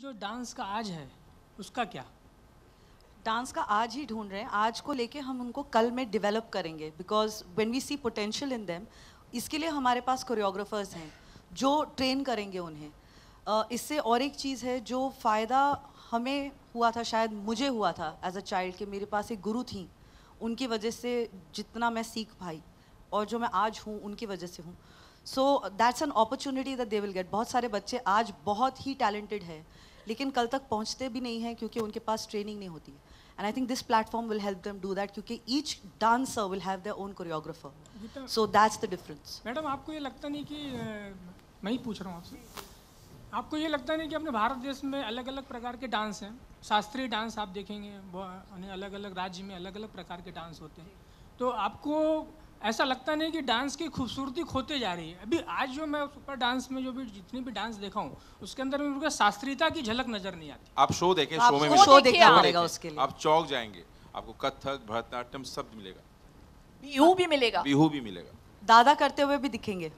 जो डांस का आज है उसका क्या? डांस का आज ही ढूंढ रहे हैं, आज को लेके हम उनको कल में डेवलप करेंगे, because when we see potential in them, इसके लिए हमारे पास कोरियोग्राफर्स हैं जो ट्रेन करेंगे उन्हें। इससे और एक चीज़ है जो फ़ायदा हमें हुआ था, शायद मुझे हुआ था एज अ चाइल्ड, कि मेरे पास एक गुरु थी, उनकी वजह से जितना मैं सीख पाई और जो मैं आज हूँ उनकी वजह से हूँ। So that's an opportunity that they will get. बहुत सारे बच्चे आज बहुत ही टैलेंटेड हैं लेकिन कल तक पहुँचते भी नहीं हैं क्योंकि उनके पास ट्रेनिंग नहीं होती है। And I think this platform will help them do that क्योंकि each dancer will have their own choreographer. So that's the difference. Madam, आपको ये लगता नहीं कि मैं ही पूछ रहा हूँ आपसे, आपको ये लगता नहीं कि अपने भारत देश में अलग अलग प्रकार के डांस हैं? शास्त्रीय डांस आप देखेंगे, अलग अलग राज्य में अलग अलग प्रकार के डांस होते हैं, तो आपको ऐसा लगता नहीं कि डांस की खूबसूरती खोते जा रही है? अभी आज जो मैं सुपर डांस में जो भी जितनी भी डांस देखा हूँ उसके अंदर उनका शास्त्रीयता की झलक नजर नहीं आती। आप शो देखें, शो में शो देखना पड़ेगा उसके लिए। आप चौक जाएंगे, आपको कथक, भरतनाट्यम सब मिलेगा, बिहू भी मिलेगा, बिहू भी मिलेगा, दादा करते हुए भी दिखेंगे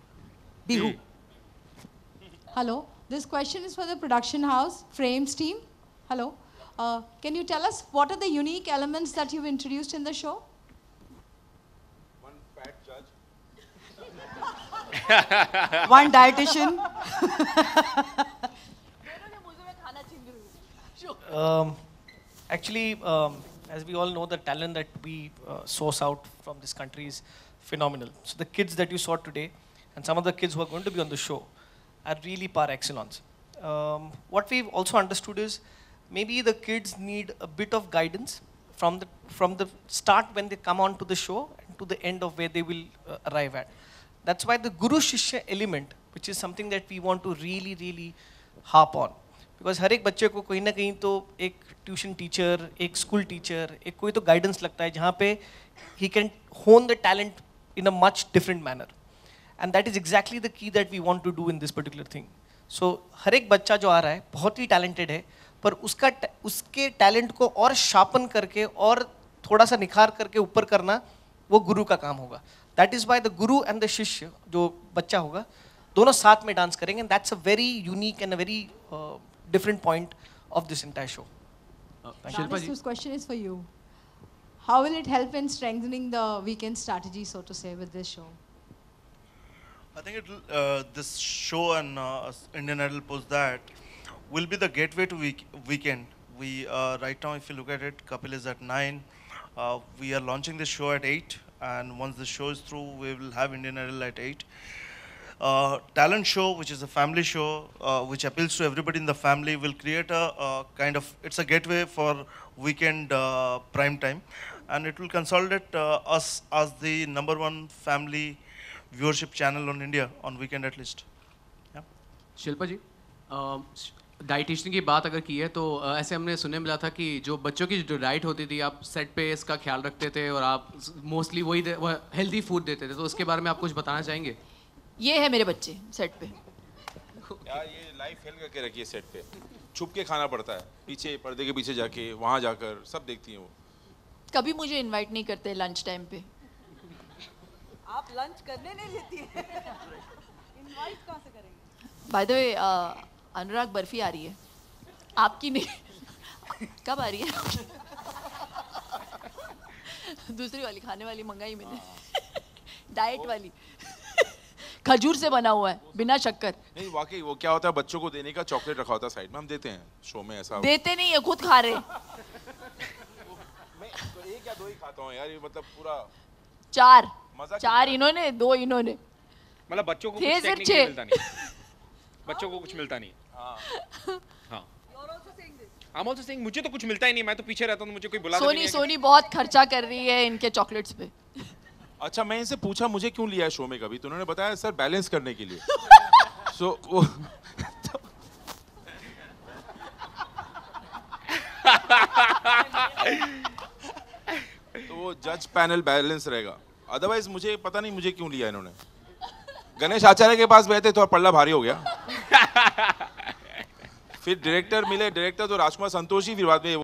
Bihu. Hello, this question is for the production house, Frames team. Hello, can you tell us what are the unique elements that you've introduced in the show? One fat judge, One dietitian. Actually, as we all know, the talent that we source out from this country is phenomenal. So the kids that you saw today, and some of the kids who are going to be on the show, are really par excellence. What we've also understood is maybe the kids need a bit of guidance from the start when they come on to the show and to the end of where they will arrive at. That's why the Guru Shishya element, which is something that we want to really harp on. Because हर एक बच्चे को कहीं ना कहीं तो एक tuition teacher, एक स्कूल टीचर, एक कोई तो गाइडेंस लगता है जहाँ पे ही can hone the talent in a much different manner, and that is exactly the key that we want to do in this particular thing. So हर एक बच्चा जो आ रहा है बहुत ही टैलेंटेड है, पर उसके टैलेंट को और शार्पन करके और थोड़ा सा निखार करके ऊपर करना वो गुरु का काम होगा. That is why the Guru and the शिष्य जो बच्चा होगा दोनों साथ में डांस करेंगे, and that's a very unique and a very different point of this entire show. Shilpa ji, this question is for you. How will it help in strengthening the weekend strategy, so to say, with this show? I think this show and Indian Idol post that will be the gateway to weekend. We right now, if you look at it, Kapil is at 9. We are launching this show at 8, and once the show is through, we will have Indian Idol at 8. Talent show, which is a family show, which appeals to everybody in the family, will create a kind of, it's a gateway for weekend prime time, and it will consolidate us as the #1 family viewership channel on India on weekend at least. Yeah. Shilpa ji, dietitian की बात अगर की है तो ऐसे हमने सुनने मिला था कि जो बच्चों की जो डाइट होती थी आप सेट पे इसका ख्याल रखते थे और आप मोस्टली वही हेल्दी फूड देते थे, तो उसके बारे में आप कुछ बताना चाहेंगे? ये है मेरे बच्चे सेट पे। यार ये लाइफ फेल करके रखी है सेट पे, छुप के खाना पड़ता है, पीछे पर्दे के पीछे जाके, वहाँ जाकर सब देखती हैं वो. कभी मुझे इनवाइट नहीं करते लंच टाइम पे। आप लंच करने नहीं देती है, इनवाइट कहाँ से करेंगे? बाय द वे, अनुराग बर्फी आ रही है आपकी नहीं कब आ रही है? दूसरी वाली खाने वाली मंगाई मैंने, डाइट वाली, खजूर से बना हुआ है बिना शक्कर। नहीं वाकई वो क्या होता है, बच्चों को देने का चॉकलेट रखा होता है साइड में, हम देते हैं शो में, ऐसा देते नहीं है, खुद खा रहे। मैं तो एक या दो ही खाता हूँ यार, ये मतलब पूरा चार इन्होंने, 2 इन्होंने, मतलब बच्चों को कुछ टेक्निकली मिलता नहीं, बच्चों को कुछ मिलता नहीं। हाँ, I'm also saying मुझे तो कुछ मिलता ही नहीं, मैं तो पीछे रहता हूँ, मुझे कोई बुला नहीं है। सोनी बहुत खर्चा कर रही है इनके चॉकलेट्स पे। अच्छा, मैं इनसे पूछा मुझे क्यों लिया है शो में कभी, तो उन्होंने बताया सर बैलेंस करने के लिए. सो तो वो जज पैनल बैलेंस रहेगा, अदरवाइज मुझे पता नहीं मुझे क्यों लिया इन्होंने. गणेश आचार्य के पास बैठे तो पल्ला भारी हो गया. फिर डायरेक्टर मिले, डायरेक्टर तो राजकुमार संतोषी, फिर बाद में